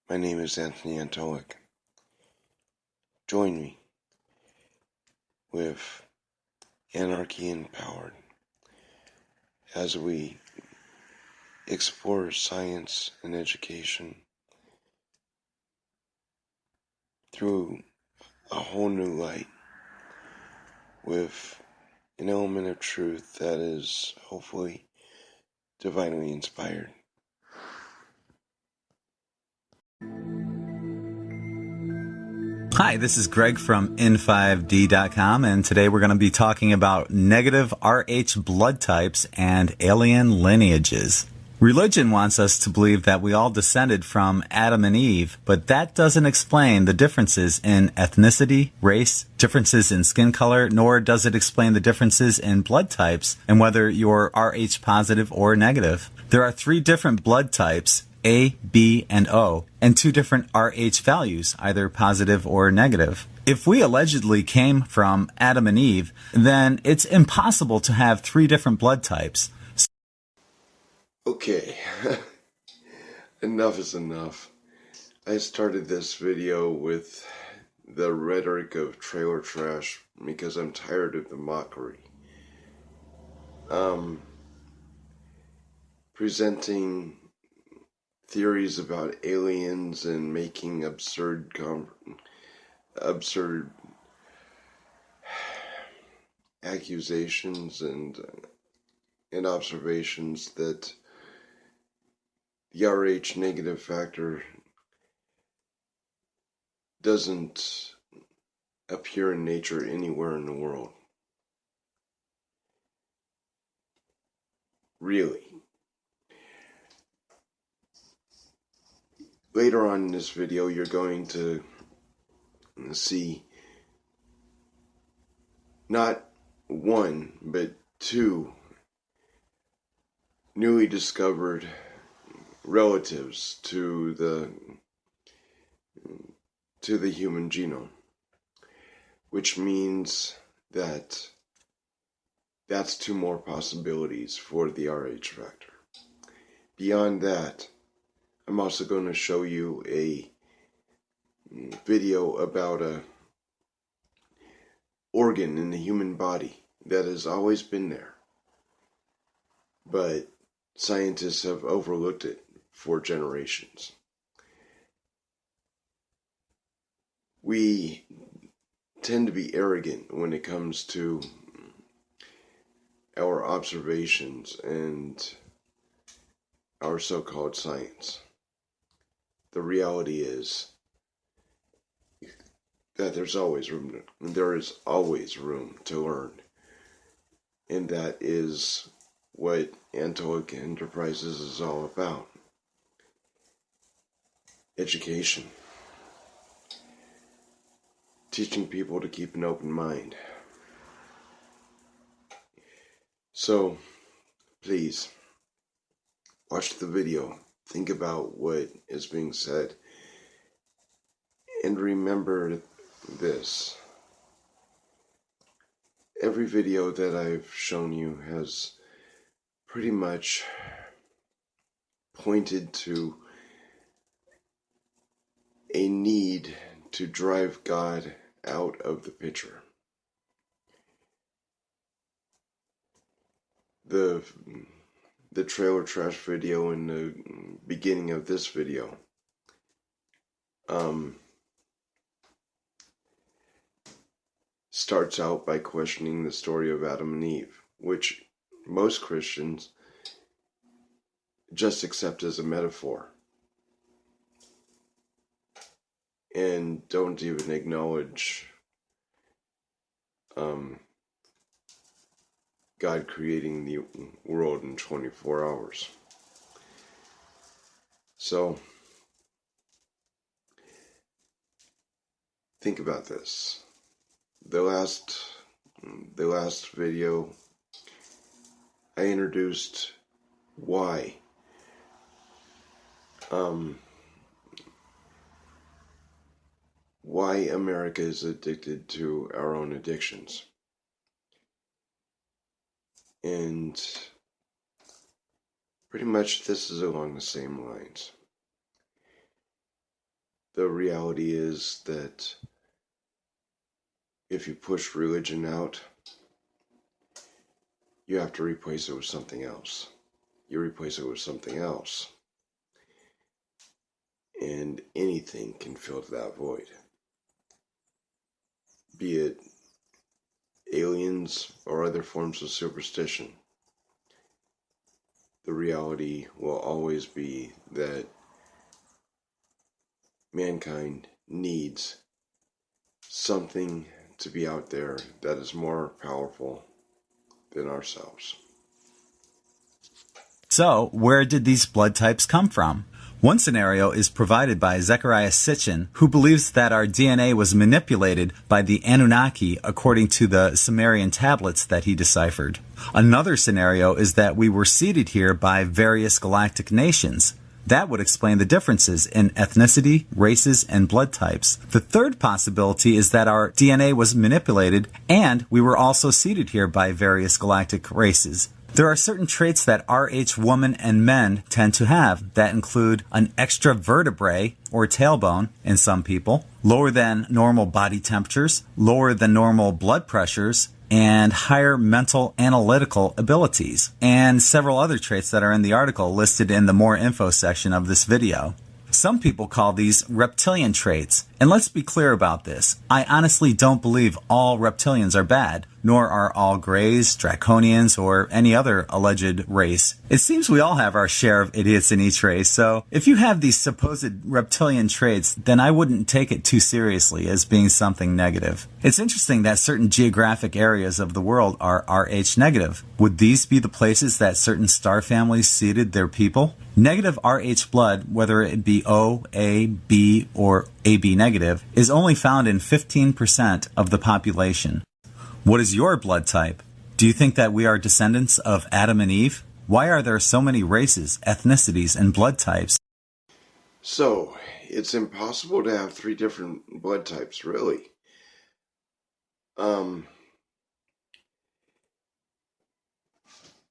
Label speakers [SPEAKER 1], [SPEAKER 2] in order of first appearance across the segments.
[SPEAKER 1] My name is Anthony Antolik. Join me with Anarchy Empowered as we explore science and education through a whole new light with an element of truth that is hopefully divinely inspired.
[SPEAKER 2] Hi, this is Greg from in5d.com, and today we're going to be talking about negative Rh blood types and alien lineages. Religion wants us to believe that we all descended from Adam and Eve, but that doesn't explain the differences in ethnicity, race, differences in skin color, nor does it explain the differences in blood types and whether you're Rh positive or negative. There are 3 different blood types, A, B, and O, and 2 different Rh values, either positive or negative. If we allegedly came from Adam and Eve, then it's impossible to have 3 different blood types.
[SPEAKER 1] Okay, enough is enough. I started this video with the rhetoric of trailer trash because I'm tired of the mockery. Presenting theories about aliens and making absurd accusations and observations that the Rh negative factor doesn't appear in nature anywhere in the world. Really. Later on in this video, you're going to see not 1, but 2 newly discovered relatives to the human genome, which means that that's 2 more possibilities for the Rh factor. Beyond that, I'm also going to show you a video about a organ in the human body that has always been there, but scientists have overlooked it for generations. We tend to be arrogant when it comes to our observations and our so-called science. The reality is that there is always room to learn, and that is what Antolik Enterprises is all about. Education. Teaching people to keep an open mind. So, please, watch the video. Think about what is being said. And remember this. Every video that I've shown you has pretty much pointed to a need to drive God out of the picture. The trailer trash video in the beginning of this video starts out by questioning the story of Adam and Eve, which most Christians just accept as a metaphor and don't even acknowledge God creating the world in 24 hours. So, think about this. The last video, I introduced why America is addicted to our own addictions. And pretty much this is along the same lines. the reality is that if you push religion out, you have to replace it with something else. You replace it with something else, and anything can fill that void. Be it aliens or other forms of superstition. The reality will always be that mankind needs something to be out there that is more powerful than ourselves.
[SPEAKER 2] So, where did these blood types come from? One scenario is provided by Zecharia Sitchin, who believes that our DNA was manipulated by the Anunnaki according to the Sumerian tablets that he deciphered. Another scenario is that we were seeded here by various galactic nations. That would explain the differences in ethnicity, races, and blood types. The third possibility is that our DNA was manipulated and we were also seeded here by various galactic races. There are certain traits that Rh women and men tend to have that include an extra vertebrae or tailbone in some people, lower than normal body temperatures, lower than normal blood pressures, and higher mental analytical abilities, and several other traits that are in the article listed in the more info section of this video. Some people call these reptilian traits, and let's be clear about this. I honestly don't believe all reptilians are bad, nor are all Greys, Draconians, or any other alleged race. It seems we all have our share of idiots in each race, so if you have these supposed reptilian traits, then I wouldn't take it too seriously as being something negative. It's interesting that certain geographic areas of the world are Rh negative. Would these be the places that certain star families seeded their people? Negative Rh blood, whether it be O, A, B, or AB negative, is only found in 15% of the population. What is your blood type? Do you think that we are descendants of Adam and Eve? Why are there so many races, ethnicities, and blood types?
[SPEAKER 1] So, it's impossible to have 3 different blood types, really.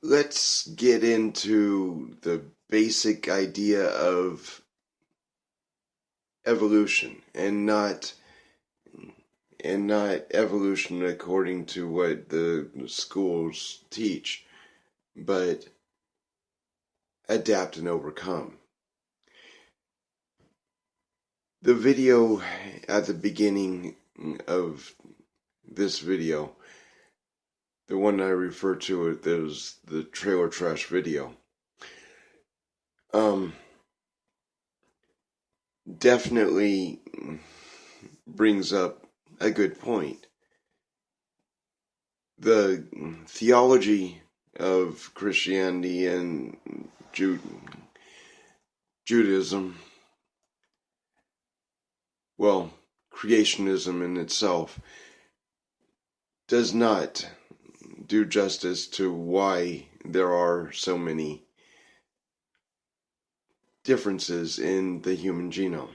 [SPEAKER 1] Let's get into the basic idea of evolution, and not evolution according to what the schools teach, but adapt and overcome. The video at the beginning of this video, the one I refer to it as the trailer trash video, definitely brings up a good point. The theology of Christianity and Judaism, well, creationism in itself, does not do justice to why there are so many differences in the human genome.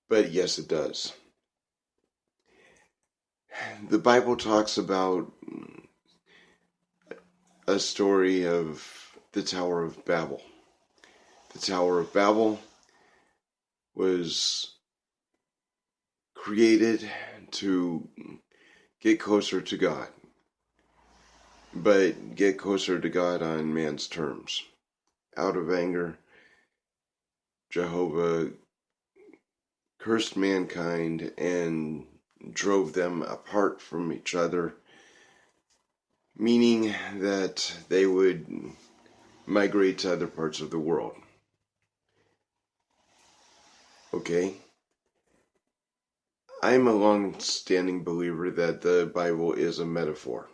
[SPEAKER 1] But yes, it does. The Bible talks about a story of the Tower of Babel. The Tower of Babel was created to get closer to God, but get closer to God on man's terms. Out of anger, Jehovah cursed mankind and drove them apart from each other, meaning that they would migrate to other parts of the world. Okay? I'm a long-standing believer that the Bible is a metaphor.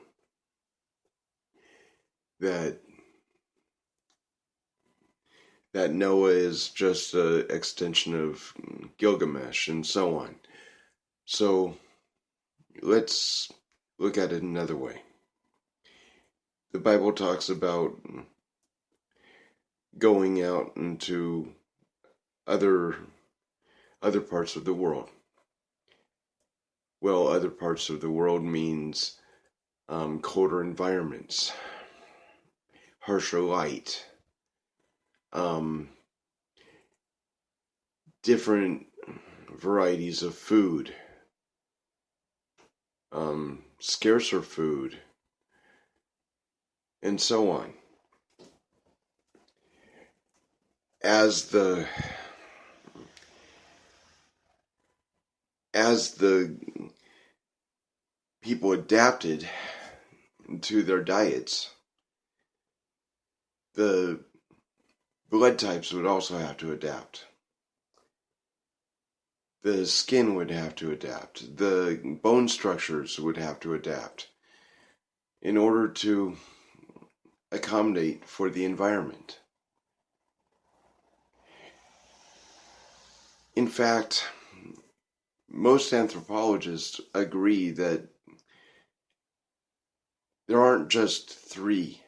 [SPEAKER 1] That Noah is just an extension of Gilgamesh and so on. So let's look at it another way. The Bible talks about going out into other parts of the world. Well, other parts of the world means colder environments, harsher light, different varieties of food, scarcer food, and so on. As the people adapted to their diets, the blood types would also have to adapt. The skin would have to adapt. The bone structures would have to adapt in order to accommodate for the environment. In fact, most anthropologists agree that there aren't just 3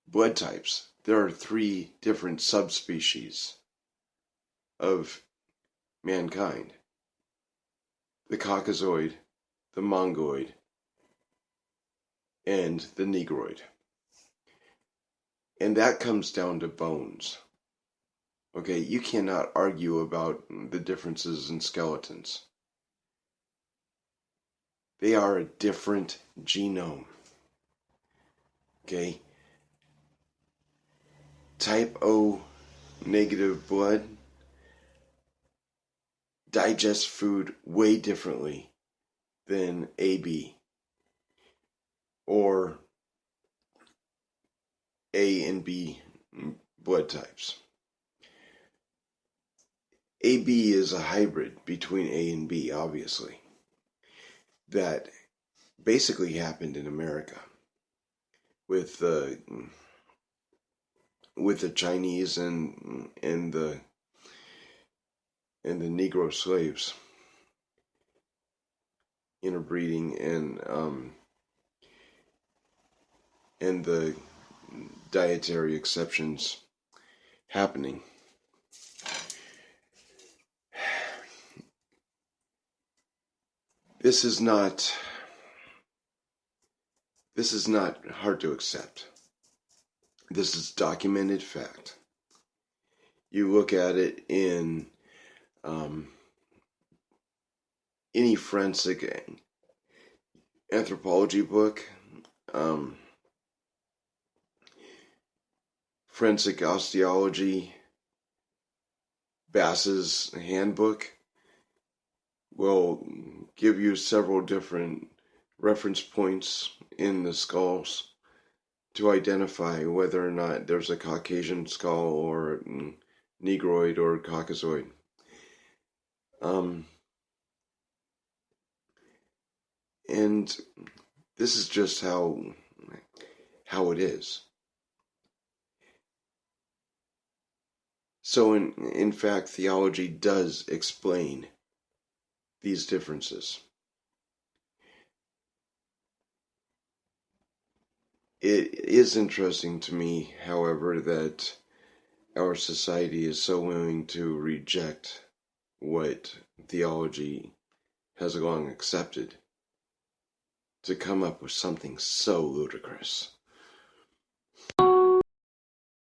[SPEAKER 1] blood types. There are 3 different subspecies of mankind: the Caucasoid, the Mongoloid, and the Negroid. And that comes down to bones. Okay, you cannot argue about the differences in skeletons. They are a different genome. Okay? Type O negative blood digests food way differently than AB or A and B blood types. AB is a hybrid between A and B, obviously, that basically happened in America with the Chinese and the Negro slaves interbreeding and the dietary exceptions happening. This is not hard to accept. This is documented fact. You look at it in any forensic anthropology book, forensic osteology, Bass's handbook will give you several different reference points in the skulls to identify whether or not there's a Caucasian skull or Negroid or Caucasoid. And this is just how it is. So in fact, theology does explain these differences. It is interesting to me, however, that our society is so willing to reject what theology has long accepted to come up with something so ludicrous.